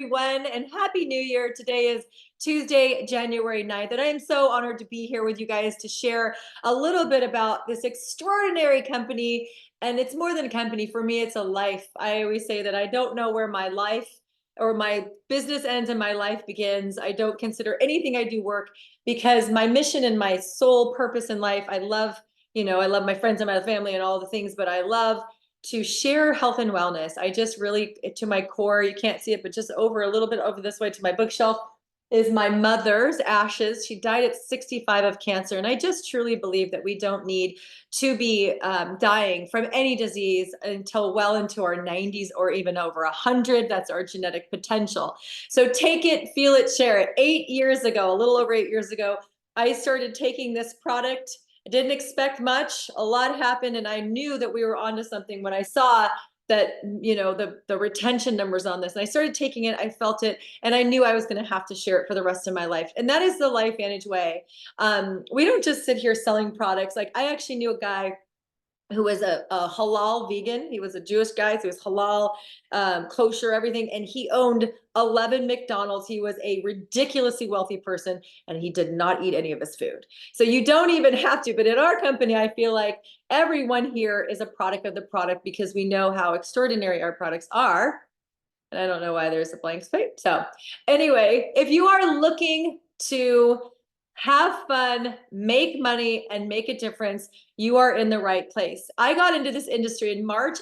Everyone, and Happy New Year. Today is Tuesday, January 9th, and I am so honored to be here with you guys to share a little bit about this extraordinary company. And it's more than a company. For me, it's a life. I always say that I don't know where my life or my business ends and my life begins. I don't consider anything I do work because my mission and my sole purpose in life, I love my friends and my family and all the things, but I love to share health and wellness. I just really, to my core, you can't see it, but just over a little bit over this way to my bookshelf is my mother's ashes. She died at 65 of cancer. And I just truly believe that we don't need to be dying from any disease until well into our 90s or even over 100. That's our genetic potential. So take it, feel it, share it. 8 years ago, a little over 8 years ago, I started taking this product. I didn't expect much. A lot happened, and I knew that we were onto something when I saw that, the retention numbers on this. And I started taking it, I felt it, and I knew I was going to have to share it for the rest of my life. And that is the LifeVantage way. We don't just sit here selling products. Like, I actually knew a guy who was a halal vegan. He was a Jewish guy, so he was halal, kosher, everything. And he owned 11 McDonald's. He was a ridiculously wealthy person, and he did not eat any of his food. So you don't even have to. But in our company, I feel like everyone here is a product of the product because we know how extraordinary our products are. And I don't know why there's a blank space. So anyway, if you are looking to have fun, make money, and make a difference, you are in the right place. I got into this industry in March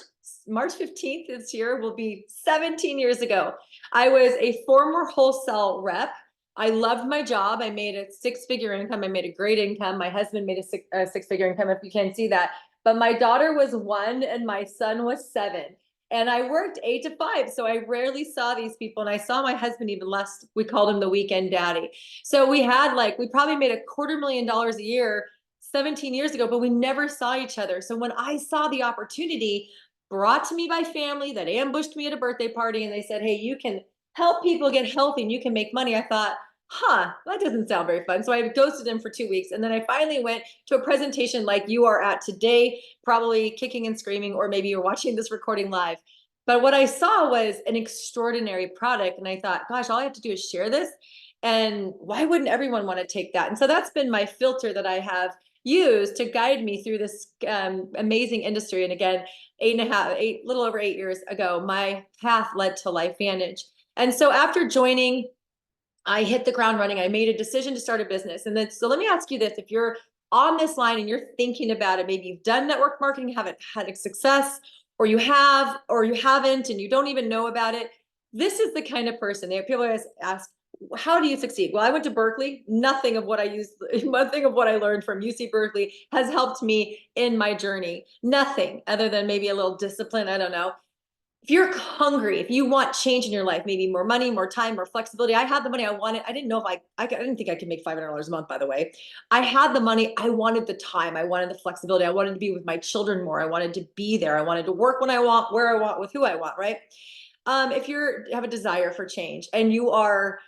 15th this year will be 17 years ago. I was a former wholesale rep. I loved my job. I made a six-figure income. I made a great income. My husband made a six-figure income, if you can't see that. But my daughter was 1 and my son was 7. And I worked 8 to 5. So I rarely saw these people. And I saw my husband even less. We called him the weekend daddy. So we probably made $250,000 a year 17 years ago, but we never saw each other. So when I saw the opportunity brought to me by family that ambushed me at a birthday party, and they said, hey, you can help people get healthy and you can make money, I thought, that doesn't sound very fun. So I ghosted him for 2 weeks. And then I finally went to a presentation like you are at today, probably kicking and screaming, or maybe you're watching this recording live. But what I saw was an extraordinary product. And I thought, gosh, all I have to do is share this. And why wouldn't everyone want to take that? And so that's been my filter that I have used to guide me through this amazing industry. And again, little over 8 years ago, my path led to LifeVantage. And so after joining, I hit the ground running. I made a decision to start a business. And then, so let me ask you this. If you're on this line and you're thinking about it, maybe you've done network marketing, haven't had a success, or you have, or you haven't, and you don't even know about it. This is the kind of person. People always ask, how do you succeed? Well, I went to Berkeley. Nothing of what I learned from UC Berkeley has helped me in my journey. Nothing other than maybe a little discipline. I don't know. If you're hungry, if you want change in your life, maybe more money, more time, more flexibility. I had the money I wanted. I didn't know if I didn't think I could make $500 a month, by the way. I had the money. I wanted the time. I wanted the flexibility. I wanted to be with my children more. I wanted to be there. I wanted to work when I want, where I want, with who I want, right? If you have a desire for change and you are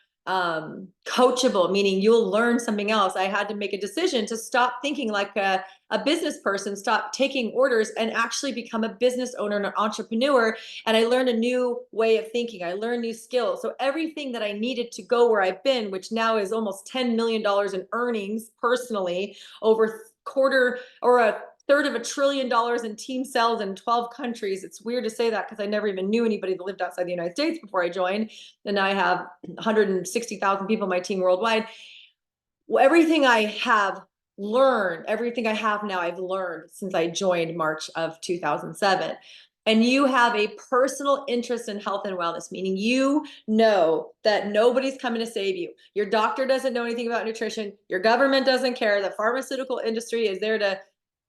coachable, meaning you'll learn something else. I had to make a decision to stop thinking like a business person, stop taking orders, and actually become a business owner and an entrepreneur. And I learned a new way of thinking. I learned new skills. So everything that I needed to go where I've been, which now is almost $10 million in earnings personally, over quarter or a third of $1 trillion in team sales in 12 countries. It's weird to say that because I never even knew anybody that lived outside the United States before I joined. And now I have 160,000 people on my team worldwide. Everything I have learned, everything I have now, I've learned since I joined March of 2007. And you have a personal interest in health and wellness, meaning you know that nobody's coming to save you. Your doctor doesn't know anything about nutrition. Your government doesn't care. The pharmaceutical industry is there to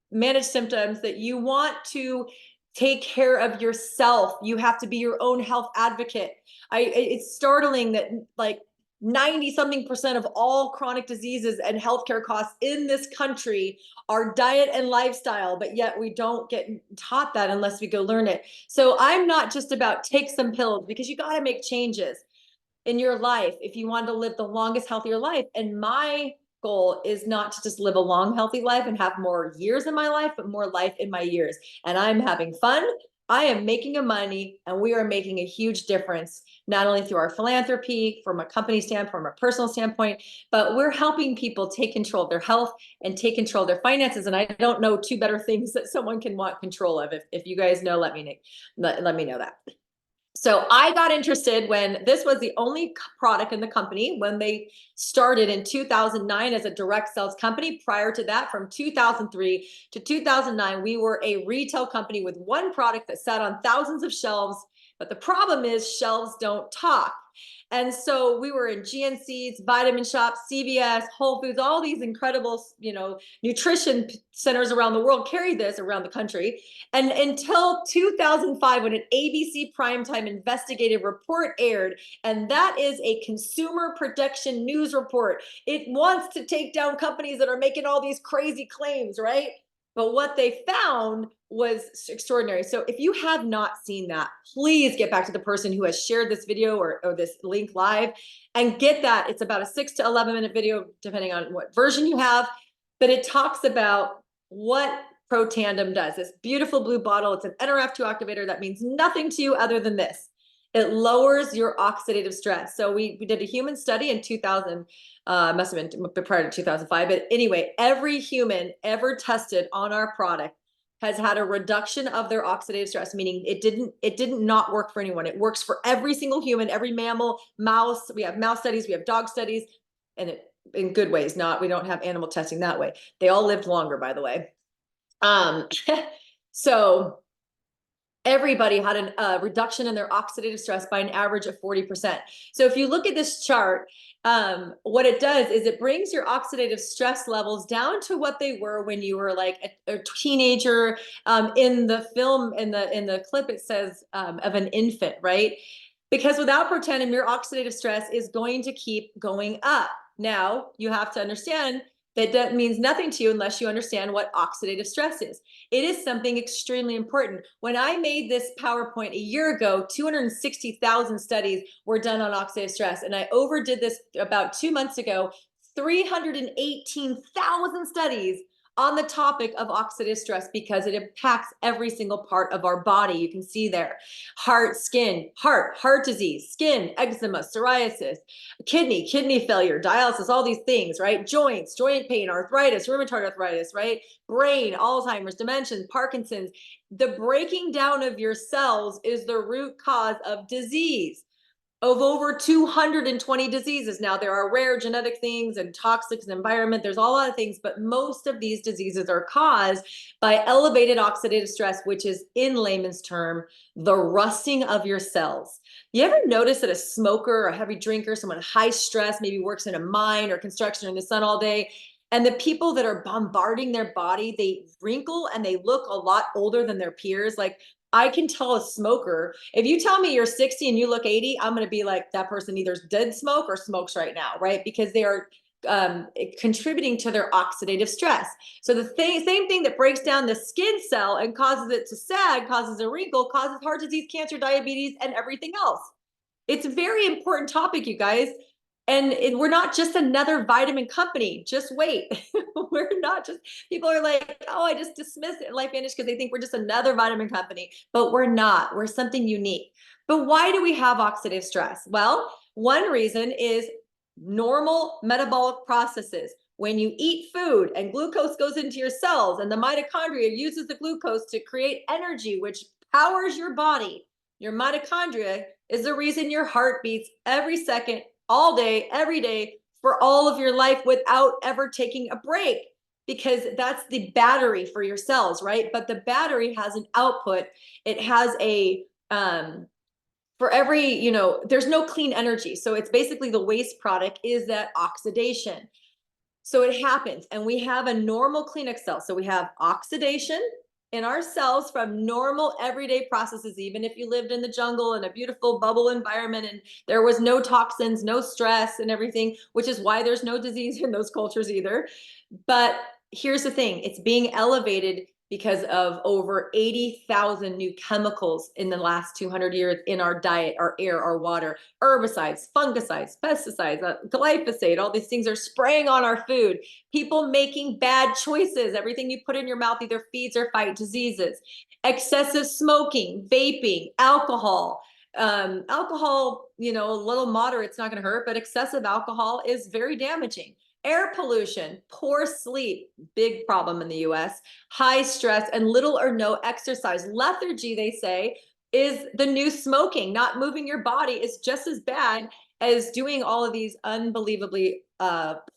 manage symptoms, that you want to take care of yourself. You have to be your own health advocate. It's startling that like 90-something% of all chronic diseases and healthcare costs in this country are diet and lifestyle, but yet we don't get taught that unless we go learn it. So I'm not just about take some pills, because you got to make changes in your life if you want to live the longest, healthier life. And my goal is not to just live a long, healthy life and have more years in my life, but more life in my years. And I'm having fun. I am making a money, and we are making a huge difference, not only through our philanthropy, from a company standpoint, from a personal standpoint, but we're helping people take control of their health and take control of their finances. And I don't know two better things that someone can want control of. If you guys know, let me know that. So I got interested when this was the only product in the company when they started in 2009 as a direct sales company. Prior to that, from 2003 to 2009, we were a retail company with one product that sat on thousands of shelves. But the problem is shelves don't talk. And so we were in GNC's, Vitamin Shops, CVS, Whole Foods, all these incredible, nutrition centers around the world carry this around the country. And until 2005, when an ABC primetime investigative report aired, and that is a consumer protection news report. It wants to take down companies that are making all these crazy claims, right? But what they found was extraordinary. So if you have not seen that, please get back to the person who has shared this video or this link live and get that. It's about a 6 to 11-minute video, depending on what version you have. But it talks about what Protandim does. This beautiful blue bottle. It's an NRF2 activator that means nothing to you other than this. It lowers your oxidative stress. So we did a human study in 2000, must have been prior to 2005. But anyway, every human ever tested on our product has had a reduction of their oxidative stress, meaning it didn't not work for anyone. It works for every single human, every mammal, mouse. We have mouse studies, we have dog studies, and it in good ways. We don't have animal testing that way. They all lived longer, by the way. So everybody had a reduction in their oxidative stress by an average of 40%. So if you look at this chart, what it does is it brings your oxidative stress levels down to what they were when you were like a teenager. In the film, in the clip, it says of an infant, right? Because without Protandim, your oxidative stress is going to keep going up. Now, you have to understand that means nothing to you unless you understand what oxidative stress is. It is something extremely important. When I made this PowerPoint a year ago, 260,000 studies were done on oxidative stress. And I overdid this about 2 months ago, 318,000 studies on the topic of oxidative stress because it impacts every single part of our body. You can see there, heart, skin, heart disease, skin, eczema, psoriasis, kidney failure, dialysis, all these things, right? Joints, joint pain, arthritis, rheumatoid arthritis, right? Brain, Alzheimer's, dementia, Parkinson's. The breaking down of your cells is the root cause of disease. Of over 220 diseases. Now, there are rare genetic things and toxics and environment. There's a lot of things, but most of these diseases are caused by elevated oxidative stress, which is, in layman's term, the rusting of your cells. You ever notice that a smoker or a heavy drinker, someone high stress, maybe works in a mine or construction or in the sun all day, and the people that are bombarding their body, they wrinkle and they look a lot older than their peers? Like, I can tell a smoker, if you tell me you're 60 and you look 80, I'm going to be like, that person either did smoke or smokes right now, right? Because they are contributing to their oxidative stress. So the same thing that breaks down the skin cell and causes it to sag, causes a wrinkle, causes heart disease, cancer, diabetes, and everything else. It's a very important topic, you guys. And we're not just another vitamin company. Just wait. We're not just, people are like, oh, I just dismiss it LifeVantage because they think we're just another vitamin company. But we're not. We're something unique. But why do we have oxidative stress? Well, one reason is normal metabolic processes. When you eat food and glucose goes into your cells and the mitochondria uses the glucose to create energy, which powers your body. Your mitochondria is the reason your heart beats every second, all day, every day, for all of your life without ever taking a break, because that's the battery for your cells, right? But the battery has an output. It has a, for every, there's no clean energy. So it's basically the waste product is that oxidation. So it happens, and we have a normal clean cell. So we have oxidation in our cells from normal everyday processes, even if you lived in the jungle in a beautiful bubble environment and there was no toxins, no stress and everything, which is why there's no disease in those cultures either. But here's the thing, it's being elevated because of over 80,000 new chemicals in the last 200 years in our diet, our air, our water, herbicides, fungicides, pesticides, glyphosate, all these things are spraying on our food. People making bad choices. Everything you put in your mouth either feeds or fights diseases. Excessive smoking, vaping, alcohol. Alcohol, you know, a little moderate, it's not going to hurt, but excessive alcohol is very damaging. Air pollution, poor sleep, big problem in the US, high stress, and little or no exercise. Lethargy, they say, is the new smoking. Not moving your body is just as bad as doing all of these unbelievably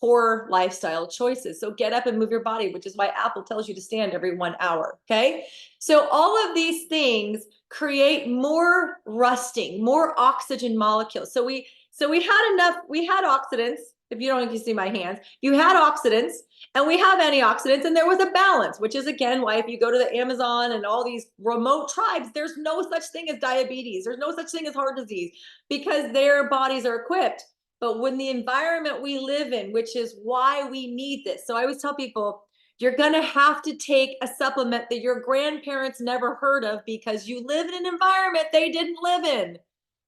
poor lifestyle choices. So get up and move your body, which is why Apple tells you to stand every 1 hour, okay? So all of these things create more rusting, more oxygen molecules. So we had oxidants. If you don't see my hands, you had oxidants and we have antioxidants, and there was a balance, which is again why if you go to the Amazon and all these remote tribes, there's no such thing as diabetes. There's no such thing as heart disease because their bodies are equipped. But when the environment we live in, which is why we need this. So I always tell people, you're going to have to take a supplement that your grandparents never heard of because you live in an environment they didn't live in.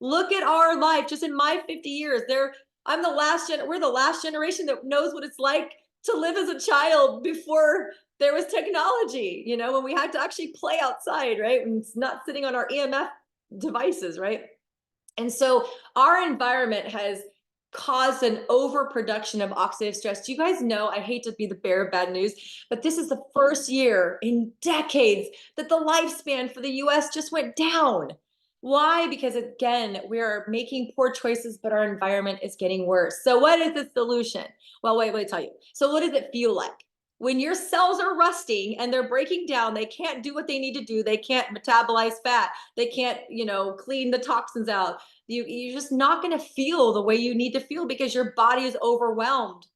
Look at our life just in my 50 years. We're the last generation that knows what it's like to live as a child before there was technology, you know, when we had to actually play outside, right? And it's not sitting on our EMF devices, right? And so our environment has caused an overproduction of oxidative stress. Do you guys know, I hate to be the bearer of bad news, but this is the first year in decades that the lifespan for the US just went down. Why? Because again, we are making poor choices, but our environment is getting worse. So what is the solution? Well, wait, let me tell you. So what does it feel like? When your cells are rusting and they're breaking down, they can't do what they need to do. They can't metabolize fat. They can't, you know, clean the toxins out. You're just not going to feel the way you need to feel because your body is overwhelmed,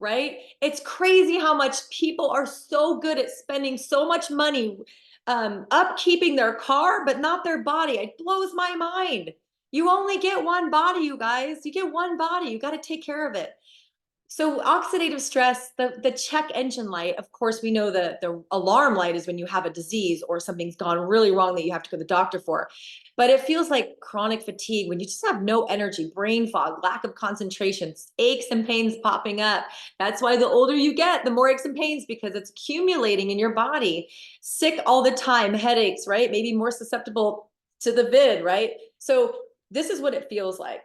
right? It's crazy how much people are so good at spending so much money upkeeping their car, but not their body. It blows my mind. You only get one body, you guys. You get one body. You got to take care of it. So oxidative stress, the check engine light, of course, we know the alarm light is when you have a disease or something's gone really wrong that you have to go to the doctor for. But it feels like chronic fatigue when you just have no energy, brain fog, lack of concentration, aches and pains popping up. That's why the older you get, the more aches and pains because it's accumulating in your body. Sick all the time, headaches, right? Maybe more susceptible to the vid, right? So this is what it feels like.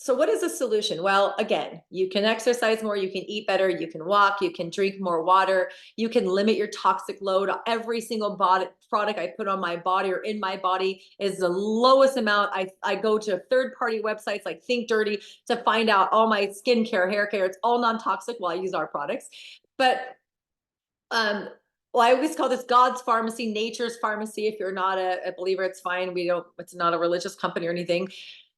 So what is the solution? Well, again, you can exercise more, you can eat better, you can walk, you can drink more water, you can limit your toxic load. Every single product I put on my body or in my body is the lowest amount. I go to third-party websites like Think Dirty to find out all my skincare, hair care. It's all non-toxic while I use our products. But well, I always call this God's pharmacy, nature's pharmacy. If you're not a believer, it's fine. It's not a religious company or anything.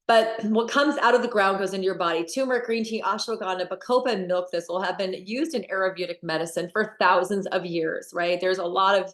But what comes out of the ground goes into your body. Turmeric, green tea, ashwagandha, bacopa, and milk thistle have been used in Ayurvedic medicine for thousands of years, right? There's a lot of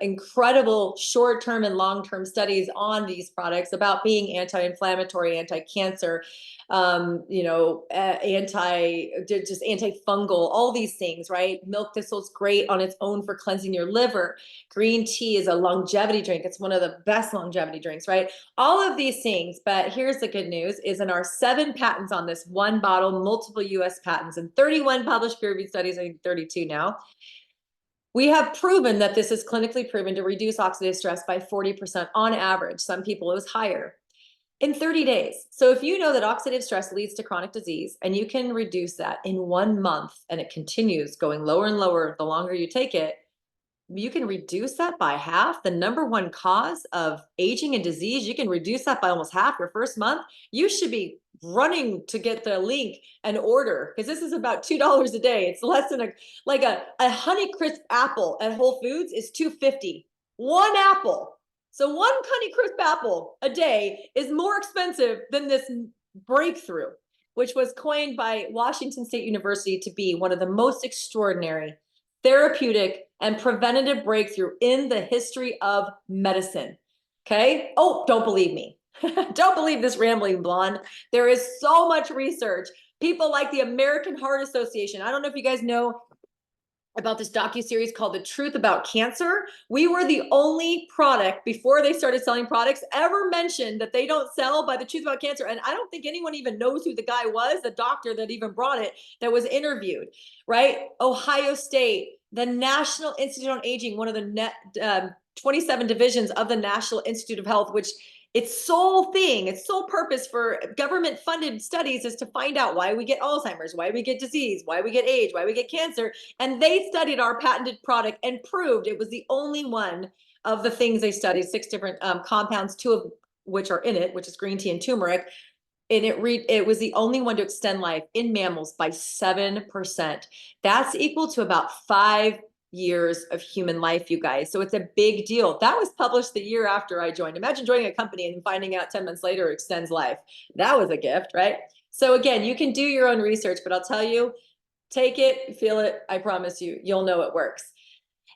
incredible short-term and long-term studies on these products about being anti-inflammatory, anti-cancer, you know, just antifungal, all these things, right? Milk thistle's great on its own for cleansing your liver. Green tea is a longevity drink. It's one of the best longevity drinks, right? All of these things, but here's the good news, is in our 7 patents on this one bottle, multiple US patents, and 31 published peer-reviewed studies, I think 32 now, we have proven that this is clinically proven to reduce oxidative stress by 40% on average. Some people it was higher in 30 days. So if you know that oxidative stress leads to chronic disease and you can reduce that in 1 month and it continues going lower and lower the longer you take it, you can reduce that by half. The #1 cause of aging and disease, you can reduce that by almost half your first month. You should be running to get the link and order because this is about $2 a day. It's less than a Honey Crisp apple at Whole Foods is $2.50. One apple. So one Honey Crisp apple a day is more expensive than this breakthrough, which was coined by Washington State University to be one of the most extraordinary therapeutic and preventative breakthrough in the history of medicine. Okay? Oh, don't believe me. Don't believe this rambling blonde. There is so much research. People like the American Heart Association. I don't know if you guys know about this docuseries called The Truth About Cancer. We were the only product before they started selling products ever mentioned that they don't sell by The Truth About Cancer. And I don't think anyone even knows who the guy was, the doctor that even brought it, that was interviewed, right? Ohio State, the National Institute on Aging, one of the 27 divisions of the National Institute of Health, which its sole thing, its sole purpose for government funded studies is to find out why we get Alzheimer's, why we get disease, why we get age, why we get cancer. And they studied our patented product and proved it was the only one of the things they studied, 6 different compounds, 2 of which are in it, which is green tea and turmeric. And it was the only one to extend life in mammals by 7%. That's equal to about 5 years of human life, you guys. So it's a big deal. That was published the year after I joined. Imagine joining a company and finding out 10 months later it extends life. That was a gift, right? So again, you can do your own research, but I'll tell you, take it, feel it. I promise you, you'll know it works.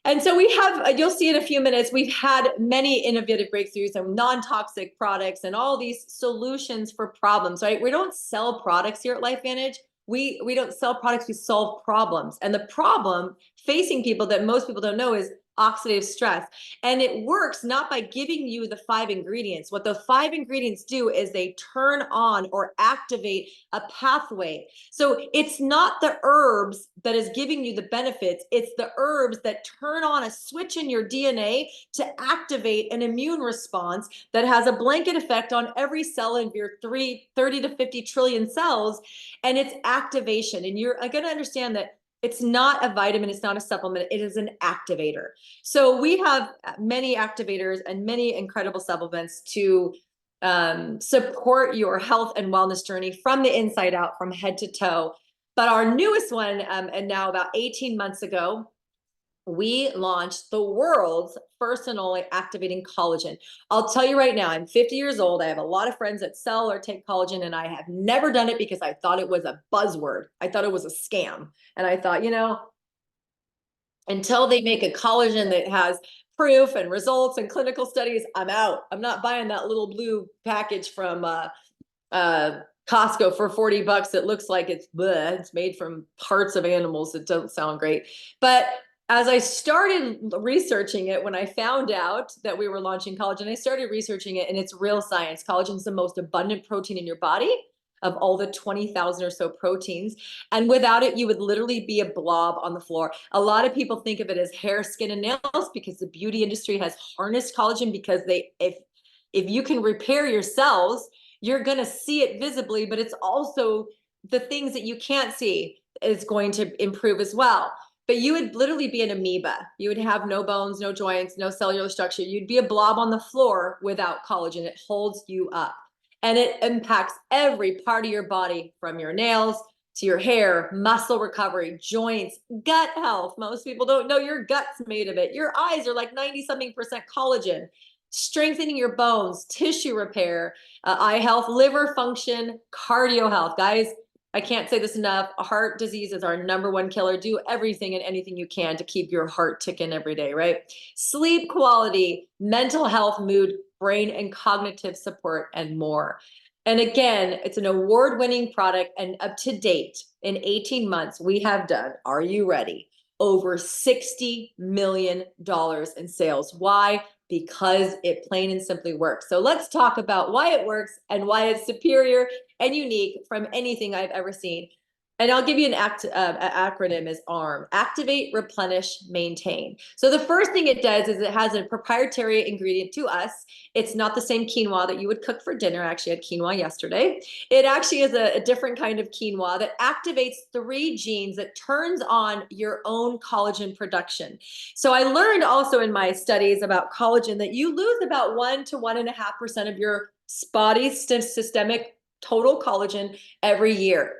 And so we have, you'll see in a few minutes, we've had many innovative breakthroughs and non-toxic products and all these solutions for problems, right? We don't sell products here at LifeVantage. We don't sell products, we solve problems. And the problem facing people that most people don't know is oxidative stress. And it works not by giving you the 5 ingredients. What the 5 ingredients do is they turn on or activate a pathway. So it's not the herbs that is giving you the benefits. It's the herbs that turn on a switch in your DNA to activate an immune response that has a blanket effect on every cell in your 30 to 50 trillion cells. And it's activation. And you're going to understand that it's not a vitamin, it's not a supplement, it is an activator. So we have many activators and many incredible supplements to support your health and wellness journey from the inside out, from head to toe. But our newest one, and now about 18 months ago, we launched the world's first and only activating collagen. I'll tell you right now, I'm 50 years old. I have a lot of friends that sell or take collagen, and I have never done it because I thought it was a buzzword. I thought it was a scam. And I thought, until they make a collagen that has proof and results and clinical studies, I'm out. I'm not buying that little blue package from Costco for 40 bucks. It looks like it's bleh. It's made from parts of animals that don't sound great. But as I started researching it, when I found out that we were launching collagen, I started researching it, and it's real science. Collagen is the most abundant protein in your body of all the 20,000 or so proteins. And without it, you would literally be a blob on the floor. A lot of people think of it as hair, skin, and nails because the beauty industry has harnessed collagen, because if you can repair your cells, you're going to see it visibly, but it's also the things that you can't see is going to improve as well. But you would literally be an amoeba. You would have no bones, no joints, no cellular structure. You'd be a blob on the floor without collagen. It holds you up. And it impacts every part of your body, from your nails to your hair, muscle recovery, joints, gut health. Most people don't know your gut's made of it. Your eyes are like 90-something% collagen. Strengthening your bones, tissue repair, eye health, liver function, cardio health. Guys, I can't say this enough. Heart disease is our #1 killer. Do everything and anything you can to keep your heart ticking every day, right? Sleep quality, mental health, mood, brain and cognitive support, and more. And again, it's an award-winning product, and up to date, in 18 months, we have done, are you ready, over $60 million in sales. Why? Because it plain and simply works. So let's talk about why it works and why it's superior and unique from anything I've ever seen. And I'll give you an acronym is ARM: activate, replenish, maintain. So the first thing it does is it has a proprietary ingredient to us. It's not the same quinoa that you would cook for dinner. I actually had quinoa yesterday. It actually is a different kind of quinoa that activates 3 genes that turns on your own collagen production. So I learned also in my studies about collagen that you lose about 1 to 1.5% of your body's systemic total collagen every year.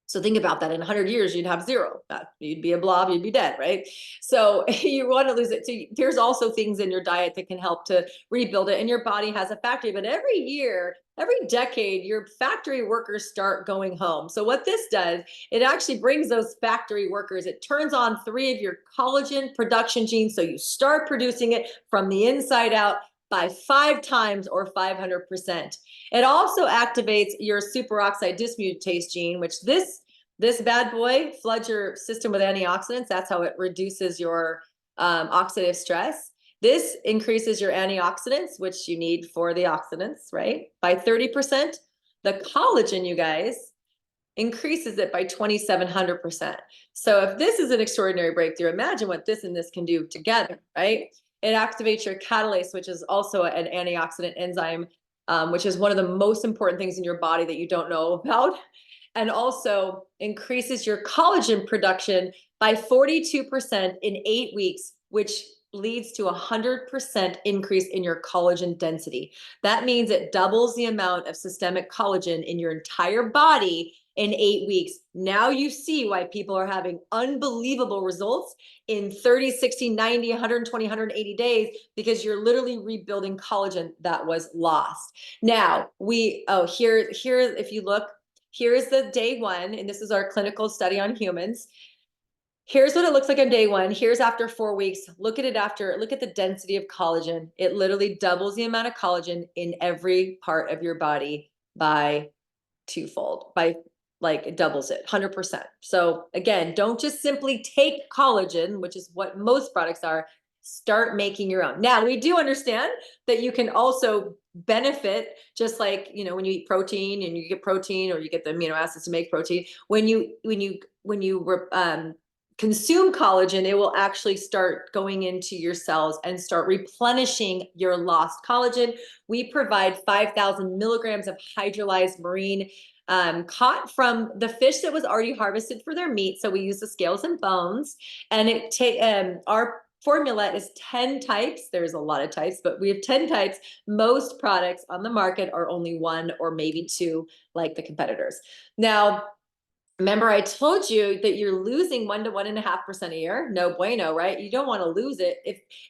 So think about that. In 100 years, you'd have 0. You'd be a blob, you'd be dead, right? So you want to lose it. So there's also things in your diet that can help to rebuild it. And your body has a factory. But every year, every decade, your factory workers start going home. So what this does, it actually brings those factory workers. It turns on 3 of your collagen production genes. So you start producing it from the inside out by 5 times or 500%. It also activates your superoxide dismutase gene, which this This bad boy floods your system with antioxidants. That's how it reduces your oxidative stress. This increases your antioxidants, which you need for the oxidants, right? By 30%. The collagen, you guys, increases it by 2,700%. So if this is an extraordinary breakthrough, imagine what this and this can do together, right? It activates your catalase, which is also an antioxidant enzyme, which is one of the most important things in your body that you don't know about, and also increases your collagen production by 42% in 8 weeks, which leads to 100% increase in your collagen density. That means it doubles the amount of systemic collagen in your entire body in 8 weeks. Now you see why people are having unbelievable results in 30, 60, 90, 120, 180 days, because you're literally rebuilding collagen that was lost. Now here, if you look, here's the day one, and this is our clinical study on humans. Here's what it looks like on day one. Here's after 4 weeks. Look at it after, look at the density of collagen. It literally doubles the amount of collagen in every part of your body by twofold, by like it doubles it 100%. So again, don't just simply take collagen, which is what most products are. Start making your own. Now, we do understand that you can also benefit, just like, you know, when you eat protein and you get protein, or you get the amino acids to make protein, when you consume collagen, it will actually start going into your cells and start replenishing your lost collagen. We provide 5,000 milligrams of hydrolyzed marine caught from the fish that was already harvested for their meat. So we use the scales and bones, and our formula is 10 types. There's a lot of types, but we have 10 types. Most products on the market are only 1 or maybe 2, like the competitors. Now, remember, I told you that you're losing 1 to 1.5% a year. No bueno, right? You don't want to lose it.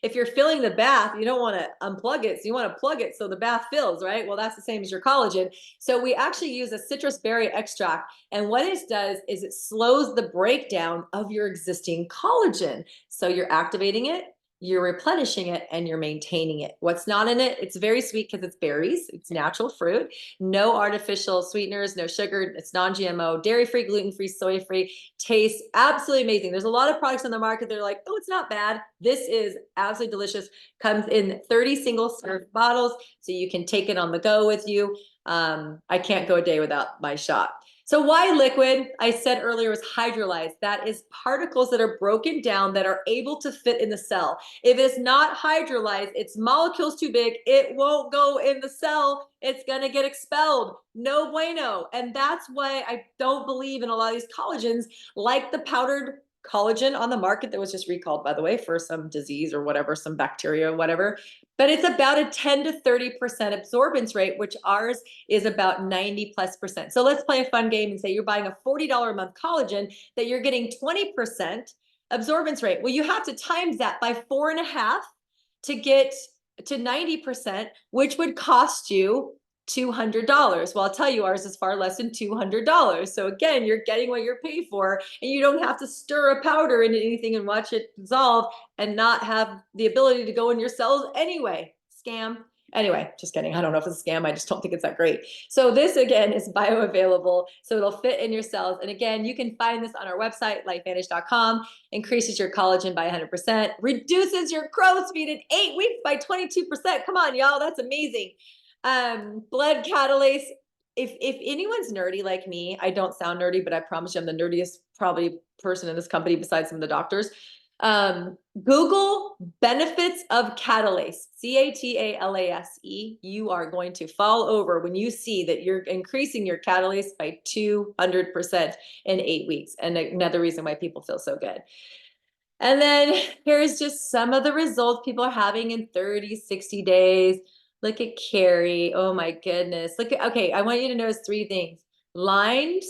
If you're filling the bath, you don't want to unplug it. So you want to plug it so the bath fills, right? Well, that's the same as your collagen. So we actually use a citrus berry extract. And what it does is it slows the breakdown of your existing collagen. So you're activating it, you're replenishing it, and you're maintaining it. What's not in it? It's very sweet because it's berries. It's natural fruit. No artificial sweeteners, no sugar. It's non-GMO, dairy-free, gluten-free, soy-free. Tastes absolutely amazing. There's a lot of products on the market that are like, oh, it's not bad. This is absolutely delicious. Comes in 30 single serve bottles, so you can take it on the go with you. I can't go a day without my shot. So why liquid? I said earlier was hydrolyzed. That is particles that are broken down that are able to fit in the cell. If it's not hydrolyzed, its molecule's too big, it won't go in the cell. It's gonna get expelled. No bueno. And that's why I don't believe in a lot of these collagens, like the powdered collagen on the market that was just recalled, by the way, for some disease or whatever, some bacteria or whatever. But it's about a 10 to 30% absorbance rate, which ours is about 90+%. So let's play a fun game and say you're buying a $40 a month collagen, that you're getting 20% absorbance rate. Well, you have to times that by 4.5 to get to 90%, which would cost you $200. Well, I'll tell you, ours is far less than $200. So again, you're getting what you're paid for, and you don't have to stir a powder into anything and watch it dissolve and not have the ability to go in your cells anyway. Scam. Anyway, just kidding. I don't know if it's a scam. I just don't think it's that great. So this, again, is bioavailable. So it'll fit in your cells. And again, you can find this on our website, LifeVantage.com. Increases your collagen by 100%. Reduces your crow's feet in 8 weeks by 22%. Come on, y'all. That's amazing. Blood catalase. If anyone's nerdy like me, I don't sound nerdy, but I promise you I'm the nerdiest probably person in this company besides some of the doctors. Google benefits of catalase, C-A-T-A-L-A-S-E. You are going to fall over when you see that you're increasing your catalase by 200% in 8 weeks. And another reason why people feel so good. And then here's just some of the results people are having in 30, 60 days. Look at Carrie. Oh my goodness. Look at, okay, I want you to notice 3 things. Lines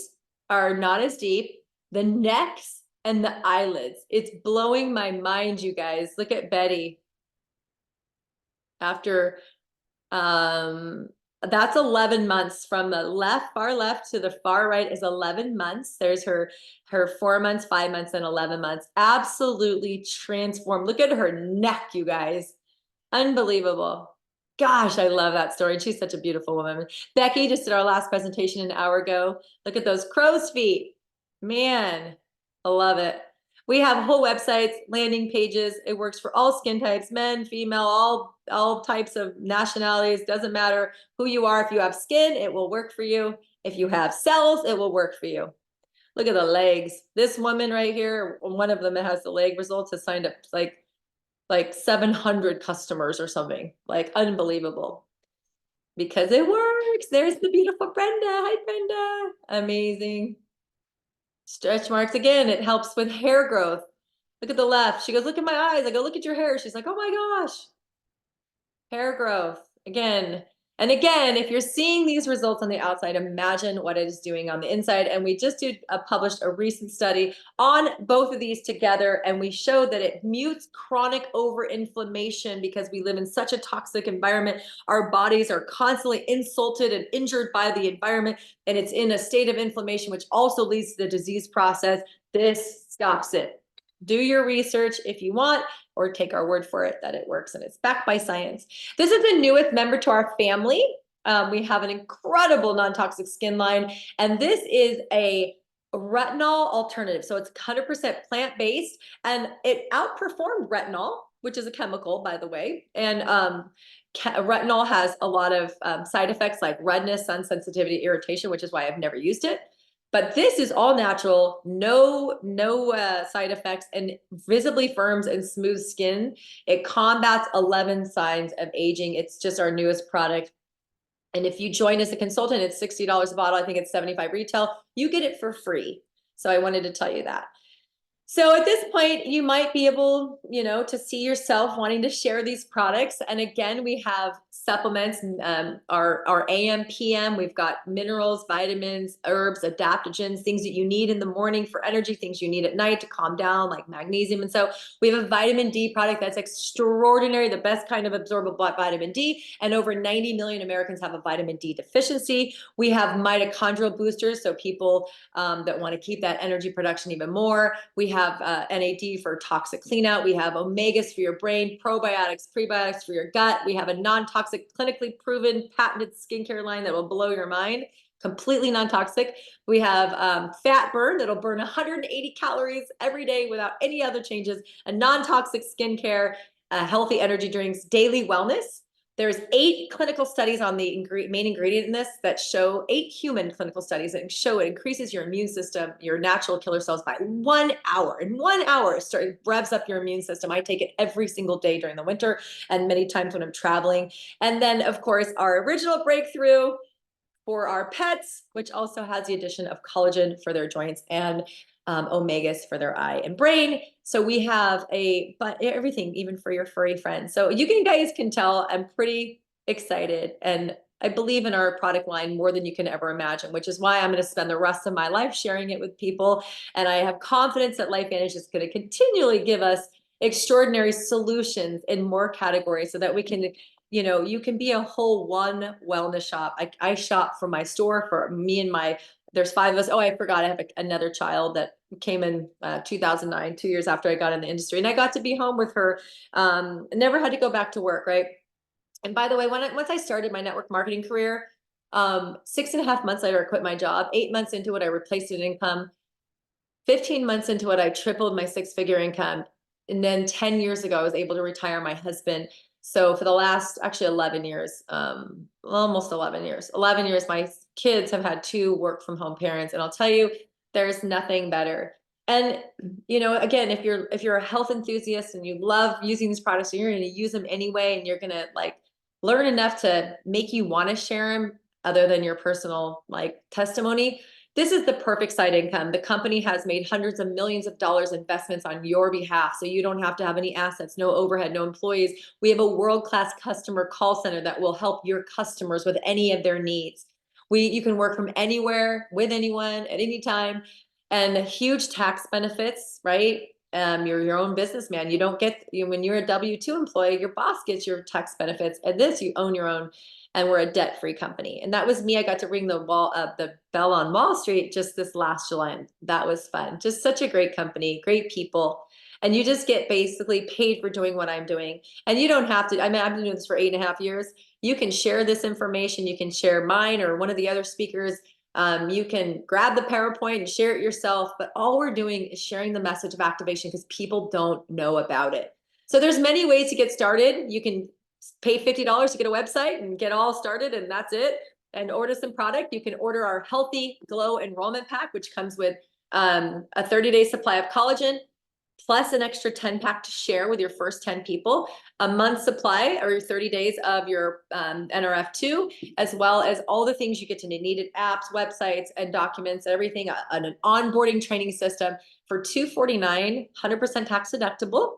are not as deep. The necks and the eyelids. It's blowing my mind, you guys. Look at Betty. After, that's 11 months from the left, far left to the far right is 11 months. There's her 4 months, 5 months, and 11 months. Absolutely transformed. Look at her neck, you guys. Unbelievable. Gosh, I love that story. She's such a beautiful woman. Becky just did our last presentation an hour ago. Look at those crow's feet. Man, I love it. We have whole websites, landing pages. It works for all skin types, men, female, all types of nationalities. Doesn't matter who you are. If you have skin, it will work for you. If you have cells, it will work for you. Look at the legs. This woman right here, one of them that has the leg results, has signed up like 700 customers or something. Like unbelievable. Because it works. There's the beautiful Brenda. Hi, Brenda. Amazing. Stretch marks again. It helps with hair growth. Look at the left. She goes, look at my eyes. I go, look at your hair. She's like, oh my gosh. Hair growth. Again. And again, if you're seeing these results on the outside, imagine what it is doing on the inside. And we just published a recent study on both of these together, and we showed that it mutes chronic overinflammation because we live in such a toxic environment. Our bodies are constantly insulted and injured by the environment, and it's in a state of inflammation, which also leads to the disease process. This stops it. Do your research if you want, or take our word for it that it works, and it's backed by science. This is the newest member to our family. We have an incredible non-toxic skin line, and this is a retinol alternative. So it's 100% plant-based, and it outperformed retinol, which is a chemical, by the way. And retinol has a lot of side effects like redness, sun sensitivity, irritation, which is why I've never used it. But this is all natural, no side effects, and visibly firms and smooth skin. It combats 11 signs of aging. It's just our newest product. And if you join as a consultant, it's $60 a bottle. I think it's $75 retail. You get it for free. So I wanted to tell you that. So at this point, you might be able, to see yourself wanting to share these products. And again, we have supplements, our AM, PM. We've got minerals, vitamins, herbs, adaptogens, things that you need in the morning for energy, things you need at night to calm down, like magnesium. And so we have a vitamin D product that's extraordinary, the best kind of absorbable vitamin D. And over 90 million Americans have a vitamin D deficiency. We have mitochondrial boosters, so people that want to keep that energy production even more. We have NAD for toxic cleanout. We have omegas for your brain, probiotics, prebiotics for your gut. We have a non-toxic, clinically proven, patented skincare line that will blow your mind. Completely non-toxic. We have fat burn that'll burn 180 calories every day without any other changes. A non-toxic skincare, healthy energy drinks, daily wellness. There's 8 clinical studies on the main ingredient in this that show 8 human clinical studies that show it increases your immune system, your natural killer cells by 1 hour. In 1 hour, it revs up your immune system. I take it every single day during the winter and many times when I'm traveling. And then, of course, our original breakthrough for our pets, which also has the addition of collagen for their joints and omegas for their eye and brain. So we have everything, even for your furry friends. So you guys can tell I'm pretty excited, and I believe in our product line more than you can ever imagine, which is why I'm going to spend the rest of my life sharing it with people. And I have confidence that LifeVantage is going to continually give us extraordinary solutions in more categories so that we can, you can be a whole one wellness shop. I shop from my store for me and there's 5 of us. Oh, I forgot I have another child that came in 2009, 2 years after I got in the industry. And I got to be home with her. Never had to go back to work, right? And by the way, once I started my network marketing career, 6.5 months later, I quit my job. 8 months into it, I replaced an income. 15 months into it, I tripled my 6-figure income. And then 10 years ago, I was able to retire my husband. So for the last, actually 11 years, almost 11 years, my kids have had 2 work from home parents. And I'll tell you, there's nothing better. And, again, if you're a health enthusiast and you love using these products, and you're going to use them anyway, and you're going to learn enough to make you want to share them other than your personal testimony, this is the perfect side income. The company has made hundreds of millions of dollars investments on your behalf, so you don't have to have any assets, no overhead, no employees. We have a world-class customer call center that will help your customers with any of their needs. You can work from anywhere, with anyone, at any time, and huge tax benefits, right? You're your own businessman. You don't get, when you're a W-2 employee, your boss gets your tax benefits. And this, you own your own. And we're a debt-free company. And that was me. I got to ring the bell on Wall Street just this last July. That was fun. Just such a great company, great people. And you just get basically paid for doing what I'm doing. And you don't have to, I've been doing this for 8.5 years. You can share this information. You can share mine or one of the other speakers You can grab the PowerPoint and share it yourself, but all we're doing is sharing the message of activation because people don't know about it. So there's many ways to get started. You can pay $50 to get a website and get all started, and that's it, and order some product. You can order our Healthy Glow Enrollment Pack, which comes with a 30-day supply of collagen, plus an extra 10-pack to share with your first 10 people, a month supply or 30 days of your NRF2, as well as all the things you get to need, needed apps, websites, and documents, everything, an onboarding training system for $249, 100% tax deductible.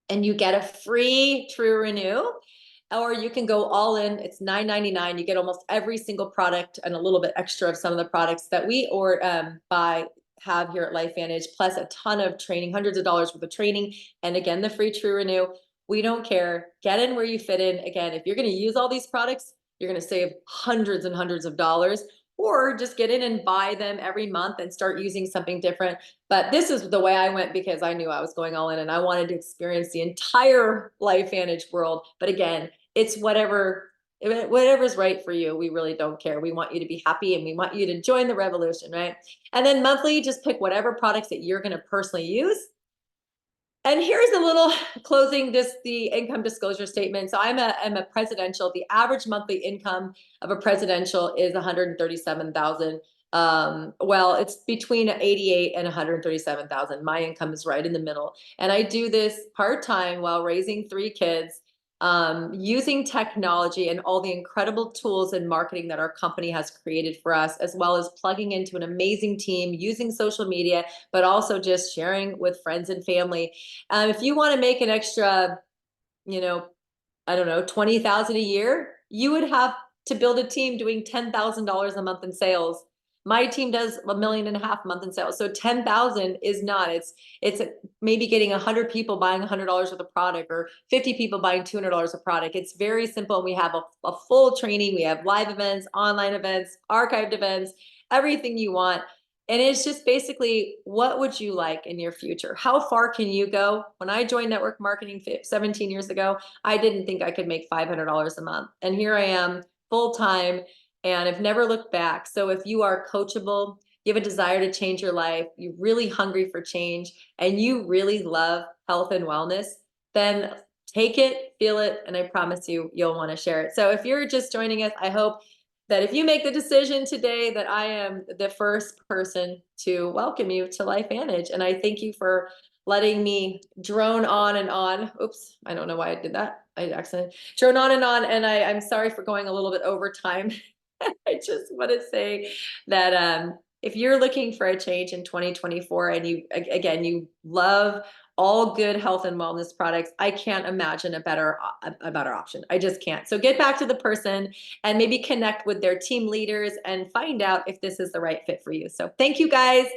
And you get a free True Renew, or you can go all in. It's $9.99. You get almost every single product and a little bit extra of some of the products that we have here at LifeVantage, plus a ton of training, hundreds of dollars worth of training. And again, the free True Renew. We don't care. Get in where you fit in. Again, if you're going to use all these products, you're going to save hundreds and hundreds of dollars, or just get in and buy them every month and start using something different. But this is the way I went because I knew I was going all in and I wanted to experience the entire LifeVantage world. But again, it's whatever's right for you. We really don't care. We want you to be happy and we want you to join the revolution, right? And then monthly, just pick whatever products that you're going to personally use. And here's a little closing, the income disclosure statement. So I'm a presidential. The average monthly income of a presidential is 137,000. Well, it's between 88 and 137,000. My income is right in the middle. And I do this part-time while raising 3 kids, using technology and all the incredible tools and marketing that our company has created for us, as well as plugging into an amazing team, using social media, but also just sharing with friends and family. If you want to make an extra, I don't know, 20,000 a year, you would have to build a team doing $10,000 a month in sales. My team does $1.5 million a month in sales. So 10,000 is not, it's maybe getting 100 people buying $100 worth of product, or 50 people buying $200 of product. It's very simple. We have a full training. We have live events, online events, archived events, everything you want. And it's just basically, what would you like in your future? How far can you go? When I joined network marketing 17 years ago, I didn't think I could make $500 a month. And here I am full time, and I've never looked back. So if you are coachable, you have a desire to change your life, you're really hungry for change, and you really love health and wellness, then take it, feel it, and I promise you, you'll want to share it. So if you're just joining us, I hope that if you make the decision today, that I am the first person to welcome you to LifeVantage. And I thank you for letting me drone on and on. Oops, I don't know why I did that. I accidentally drone on, and I'm sorry for going a little bit over time. I just want to say that if you're looking for a change in 2024 and you love all good health and wellness products, I can't imagine a better option. I just can't. So get back to the person and maybe connect with their team leaders and find out if this is the right fit for you. So thank you guys.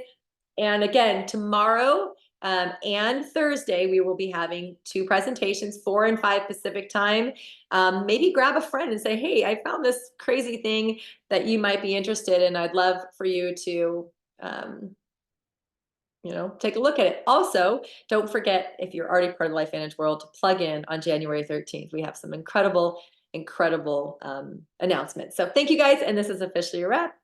And again, tomorrow and Thursday, we will be having 2 presentations, 4 and 5 Pacific time. Maybe grab a friend and say, hey, I found this crazy thing that you might be interested in. I'd love for you to, take a look at it. Also, don't forget, if you're already part of the LifeVantage world, to plug in on January 13th. We have some incredible announcements. So thank you guys. And this is officially a wrap.